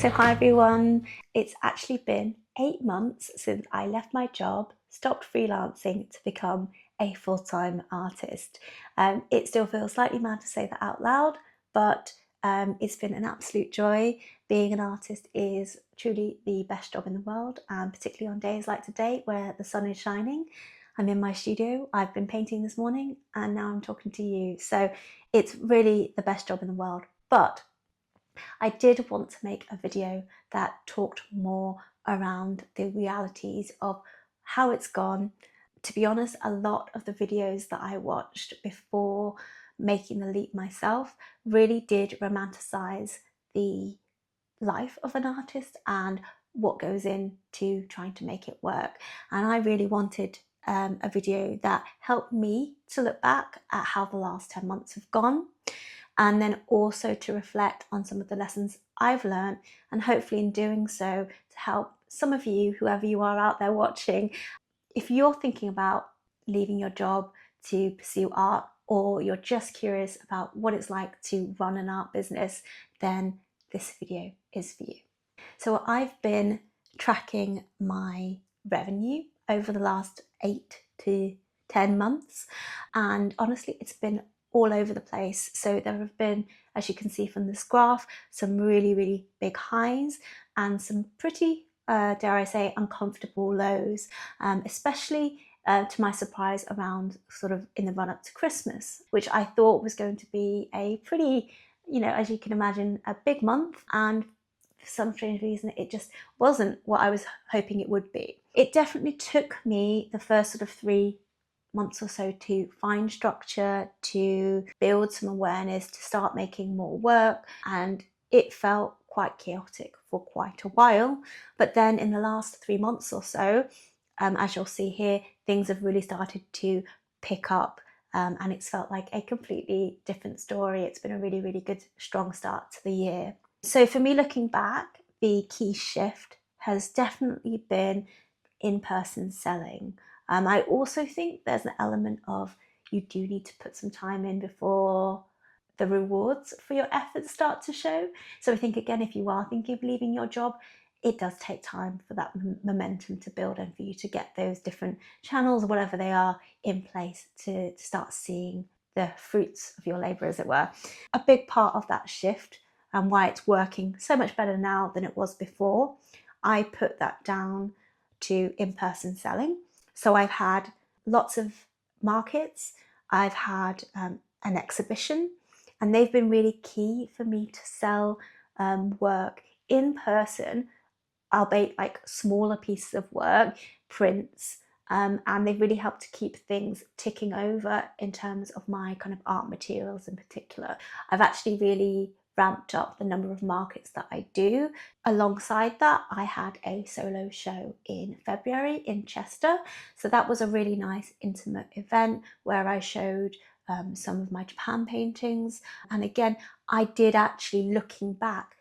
So hi everyone, it's actually been 8 months since I left my job, stopped freelancing to become a full-time artist. It still feels slightly mad to say that out loud, but it's been an absolute joy. Being an artist is truly the best job in the world, and particularly on days like today where the sun is shining. I'm in my studio, I've been painting this morning, and now I'm talking to you. So it's really the best job in the world. But I did want to make a video that talked more around the realities of how it's gone. To be honest, a lot of the videos that I watched before making the leap myself really did romanticize the life of an artist and what goes into trying to make it work. And I really wanted a video that helped me to look back at how the last 10 months have gone, and then also to reflect on some of the lessons I've learned, and hopefully in doing so to help some of you, whoever you are out there watching, if you're thinking about leaving your job to pursue art, or you're just curious about what it's like to run an art business, then this video is for you. So I've been tracking my revenue over the last 8 to 10 months, and honestly it's been all over the place. So there have been, as you can see from this graph, some really big highs and some pretty, dare I say, uncomfortable lows, especially to my surprise around sort of in the run up to Christmas, which I thought was going to be a pretty, as you can imagine, a big month, and for some strange reason it just wasn't what I was hoping it would be. It definitely took me the first sort of 3 months or so to find structure, to build some awareness, to start making more work, and it felt quite chaotic for quite a while. But then in the last 3 months or so, as you'll see here, things have really started to pick up, and it's felt like a completely different story. It's been a really good, strong start to the year. So for me, looking back, the key shift has definitely been in-person selling. I also think there's an element of you do need to put some time in before the rewards for your efforts start to show. So I think, again, if you are thinking of leaving your job, it does take time for that momentum to build and for you to get those different channels, whatever they are, in place to start seeing the fruits of your labor, as it were. A big part of that shift and why it's working so much better now than it was before, I put that down to in-person selling. So I've had lots of markets, I've had an exhibition, and they've been really key for me to sell work in person, albeit like smaller pieces of work, prints, and they've really helped to keep things ticking over in terms of my kind of art materials in particular. I've actually really ramped up the number of markets that I do. Alongside that, I had a solo show in February in Chester. So that was a really nice intimate event where I showed some of my Japan paintings. And again, I did actually, looking back,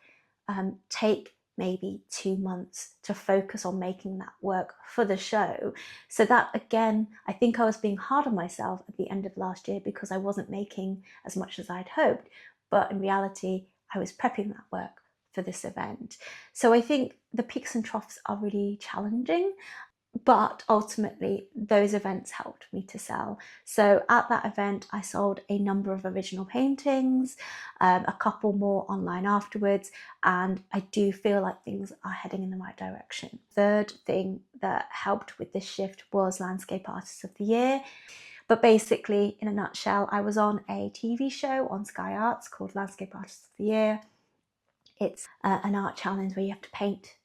take maybe 2 months to focus on making that work for the show. So that, again, I think I was being hard on myself at the end of last year because I wasn't making as much as I'd hoped. But in reality, I was prepping that work for this event. So I think the peaks and troughs are really challenging, but ultimately those events helped me to sell. So at that event, I sold a number of original paintings, a couple more online afterwards, and I do feel like things are heading in the right direction. Third thing that helped with this shift was Landscape Artist of the Year. But basically, in a nutshell, I was on a TV show on Sky Arts called Landscape Artist of the Year. It's an art challenge where you have to paint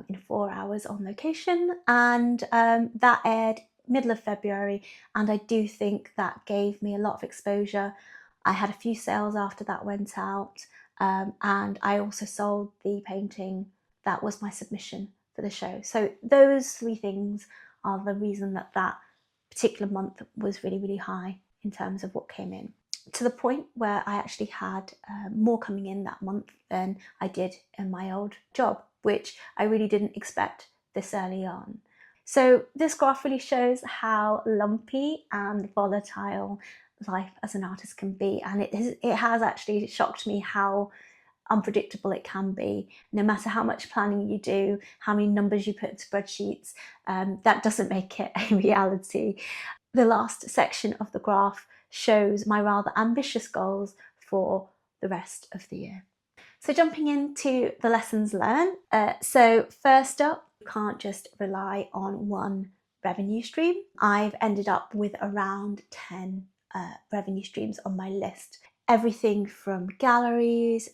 in 4 hours on location, and that aired middle of February, and I do think that gave me a lot of exposure. I had a few sales after that went out, and I also sold the painting that was my submission for the show. So those 3 things are the reason that that particular month was really high in terms of what came in, to the point where I actually had more coming in that month than I did in my old job, which I really didn't expect this early on. So this graph really shows how lumpy and volatile life as an artist can be, and it has actually shocked me how unpredictable it can be. No matter how much planning you do, how many numbers you put in spreadsheets, that doesn't make it a reality. The last section of the graph shows my rather ambitious goals for the rest of the year. So jumping into the lessons learned. So first up, you can't just rely on one revenue stream. I've ended up with around 10 revenue streams on my list. Everything from galleries,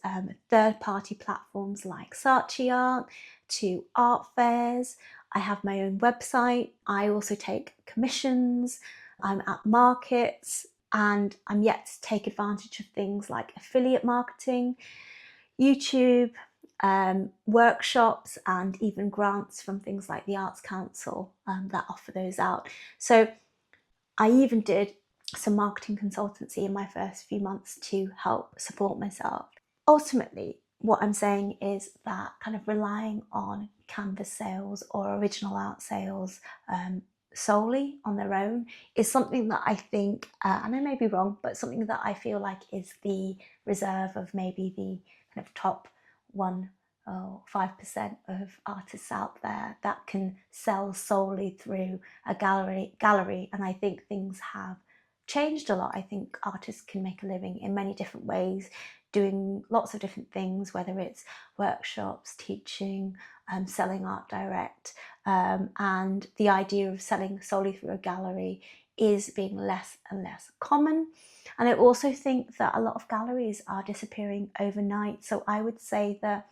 third-party platforms like Saatchi to art fairs. I have my own website. I also take commissions. I'm at markets, and I'm yet to take advantage of things like affiliate marketing, YouTube, workshops, and even grants from things like the Arts Council that offer those out. So I even did some marketing consultancy in my first few months to help support myself. Ultimately, what I'm saying is that kind of relying on canvas sales or original art sales solely on their own is something that I think, and I may be wrong, but something that I feel like is the reserve of maybe the kind of top 1 or 5% of artists out there that can sell solely through a gallery. And I think things have changed a lot. I think artists can make a living in many different ways, doing lots of different things, whether it's workshops, teaching, selling art direct, and the idea of selling solely through a gallery is being less and less common. And I also think that a lot of galleries are disappearing overnight. So I would say that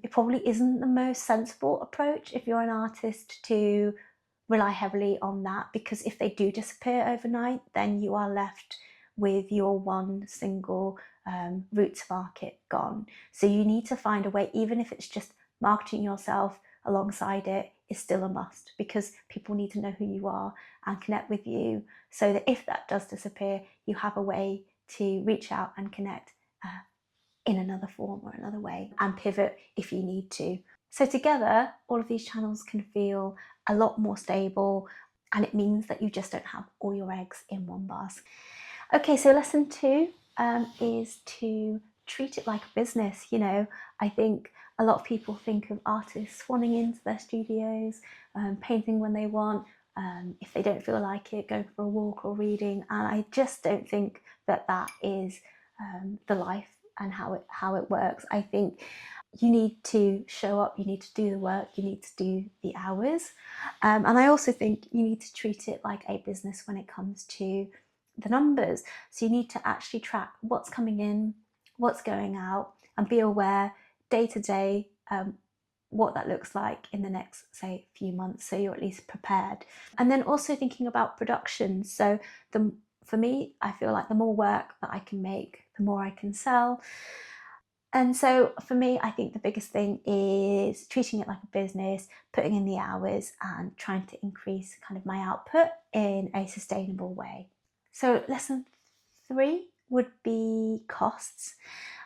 it probably isn't the most sensible approach if you're an artist to rely heavily on that, because if they do disappear overnight, then you are left with your one single route to market gone. So you need to find a way, even if it's just marketing yourself alongside it, is still a must, because people need to know who you are and connect with you, so that if that does disappear, you have a way to reach out and connect in another form or another way, and pivot if you need to. So together, all of these channels can feel a lot more stable, and it means that you just don't have all your eggs in one basket. Okay, so lesson 2 is to treat it like a business. You know, I think a lot of people think of artists swanning into their studios, painting when they want, if they don't feel like it, going for a walk or reading, and I just don't think that that is the life and how it works. I think you need to show up, you need to do the work, you need to do the hours, and I also think you need to treat it like a business when it comes to the numbers. So you need to actually track what's coming in, what's going out, and be aware day to day what that looks like in the next, say, few months, so you're at least prepared. And then also thinking about production. So for me, I feel like the more work that I can make, the more I can sell. And so for me, I think the biggest thing is treating it like a business, putting in the hours, and trying to increase kind of my output in a sustainable way. So lesson 3 would be costs.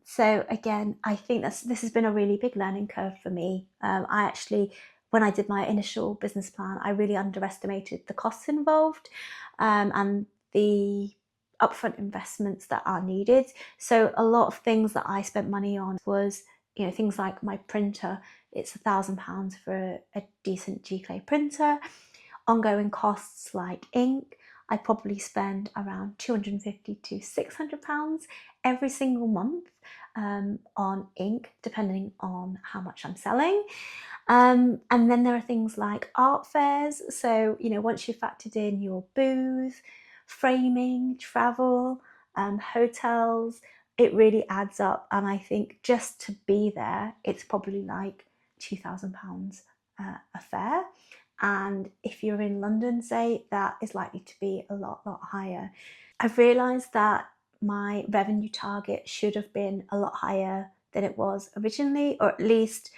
So again, I think this has been a really big learning curve for me. I actually, when I did my initial business plan, I really underestimated the costs involved and the upfront investments that are needed. So a lot of things that I spent money on was, you know, things like my printer. It's £1,000 for a decent G-clay printer. Ongoing costs like ink. I probably spend around £250 to £600 every single month on ink, depending on how much I'm selling. And then there are things like art fairs. So, you know, once you've factored in your booth, framing, travel, hotels, it really adds up. And I think just to be there, it's probably like £2,000 a fair. And if you're in London, say, that is likely to be a lot higher. I've realised that my revenue target should have been a lot higher than it was originally, or at least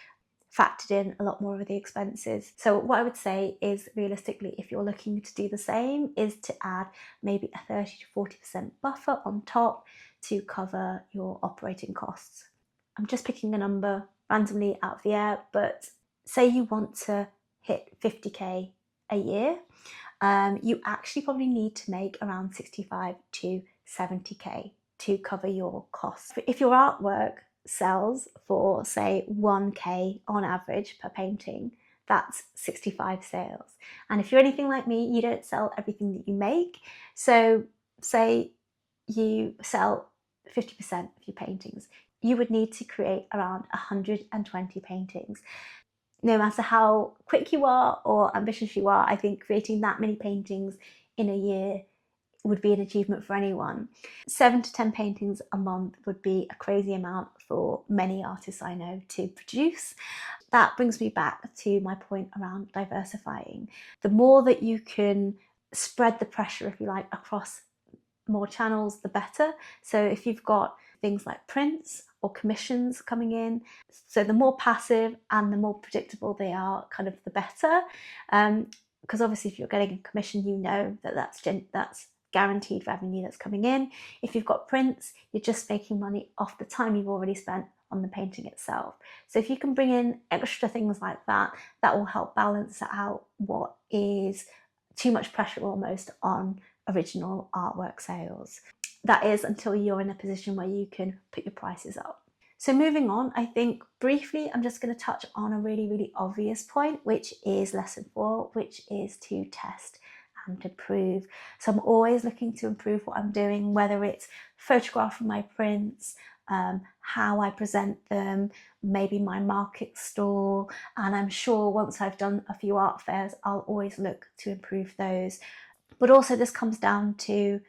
factored in a lot more of the expenses. So what I would say is, realistically, if you're looking to do the same, is to add maybe a 30 to 40% buffer on top to cover your operating costs. I'm just picking a number randomly out of the air, but say you want to hit 50k a year, you actually probably need to make around 65 to 70k to cover your costs. If your artwork sells for, say, 1k on average per painting, that's 65 sales. And if you're anything like me, you don't sell everything that you make. So say you sell 50% of your paintings, you would need to create around 120 paintings. No matter how quick you are or ambitious you are, I think creating that many paintings in a year would be an achievement for anyone. 7 to 10 paintings a month would be a crazy amount for many artists I know to produce. That brings me back to my point around diversifying. The more that you can spread the pressure, if you like, across more channels, the better. So if you've got things like prints or commissions coming in, so the more passive and the more predictable they are, kind of the better. Because obviously if you're getting a commission, you know that that's guaranteed revenue that's coming in. If you've got prints, you're just making money off the time you've already spent on the painting itself. So if you can bring in extra things like that, that will help balance out what is too much pressure almost on original artwork sales. That is until you're in a position where you can put your prices up. So moving on, I think briefly, I'm just going to touch on a really, really obvious point, which is lesson 4, which is to test and improve. So I'm always looking to improve what I'm doing, whether it's photographing my prints, how I present them, maybe my market stall, and I'm sure once I've done a few art fairs, I'll always look to improve those. But also this comes down to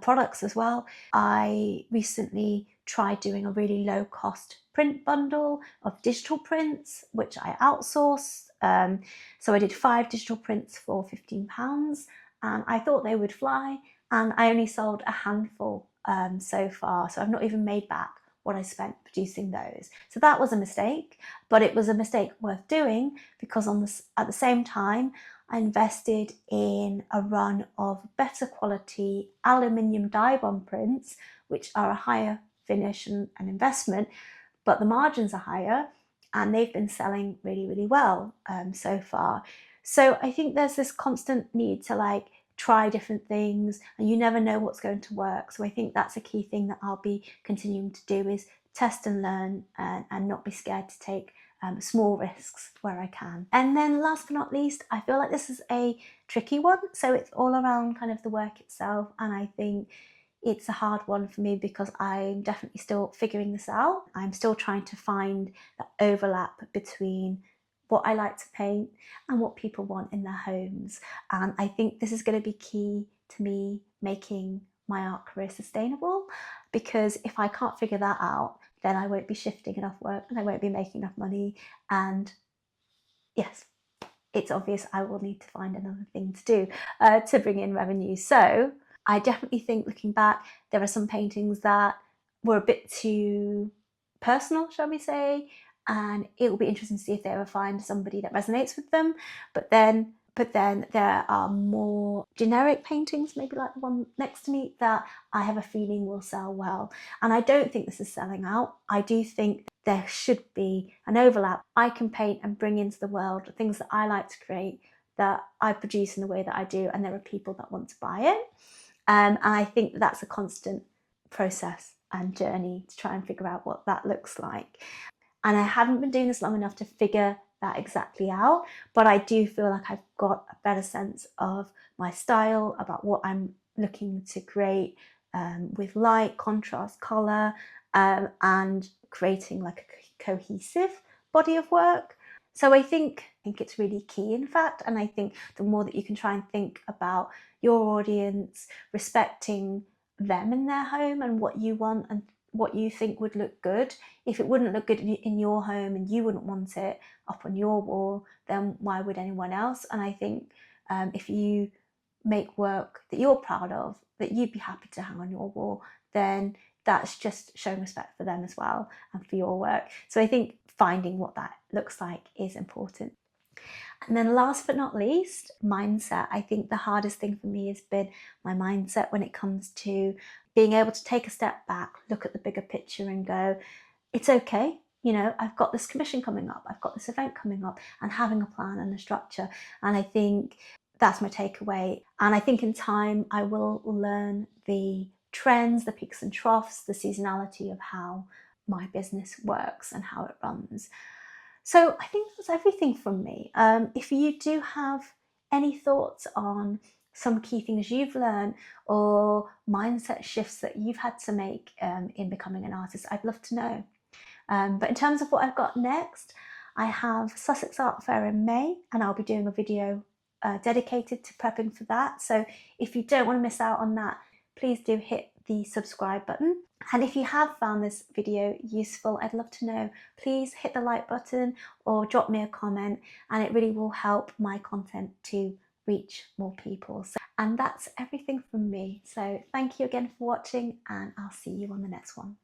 products as well. I recently tried doing a really low cost print bundle of digital prints, which I outsourced. So I did 5 digital prints for £15 and I thought they would fly, and I only sold a handful so far. So I've not even made back what I spent producing those. So that was a mistake, but it was a mistake worth doing because at the same time, I invested in a run of better quality aluminium dye bond prints, which are a higher finish and investment, but the margins are higher and they've been selling really, really well so far. So I think there's this constant need to try different things, and you never know what's going to work. So I think that's a key thing that I'll be continuing to do, is test and learn and not be scared to take small risks where I can. And then last but not least, I feel like this is a tricky one. So it's all around kind of the work itself. And I think it's a hard one for me because I'm definitely still figuring this out. I'm still trying to find the overlap between what I like to paint and what people want in their homes. And I think this is going to be key to me making my art career sustainable, because if I can't figure that out, then I won't be shifting enough work and I won't be making enough money. And yes, it's obvious I will need to find another thing to do to bring in revenue. So I definitely think, looking back, there are some paintings that were a bit too personal, shall we say, and it will be interesting to see if they ever find somebody that resonates with them. But then there are more generic paintings, maybe like the one next to me, that I have a feeling will sell well. And I don't think this is selling out. I do think there should be an overlap. I can paint and bring into the world things that I like to create, that I produce in the way that I do, and there are people that want to buy it. And I think that's a constant process and journey to try and figure out what that looks like. And I haven't been doing this long enough to figure that exactly out, but I do feel like I've got a better sense of my style, about what I'm looking to create with light, contrast, colour, and creating like a cohesive body of work. So I think it's really key, in fact, and I think the more that you can try and think about your audience, respecting them in their home and what you want and what you think would look good. If it wouldn't look good in your home and you wouldn't want it up on your wall, then why would anyone else? And I think if you make work that you're proud of, that you'd be happy to hang on your wall, then that's just showing respect for them as well and for your work. So I think finding what that looks like is important. And then last but not least, mindset. I think the hardest thing for me has been my mindset when it comes to being able to take a step back, look at the bigger picture and go, it's okay. I've got this commission coming up, I've got this event coming up, and having a plan and a structure. And I think that's my takeaway. And I think in time, I will learn the trends, the peaks and troughs, the seasonality of how my business works and how it runs. So I think that's everything from me. If you do have any thoughts on some key things you've learned or mindset shifts that you've had to make in becoming an artist, I'd love to know. But in terms of what I've got next, I have Sussex Art Fair in May, and I'll be doing a video dedicated to prepping for that. So if you don't want to miss out on that, please do hit the subscribe button. And if you have found this video useful, I'd love to know. Please hit the like button or drop me a comment, and it really will help my content to reach more people. And that's everything from me. So thank you again for watching, and I'll see you on the next one.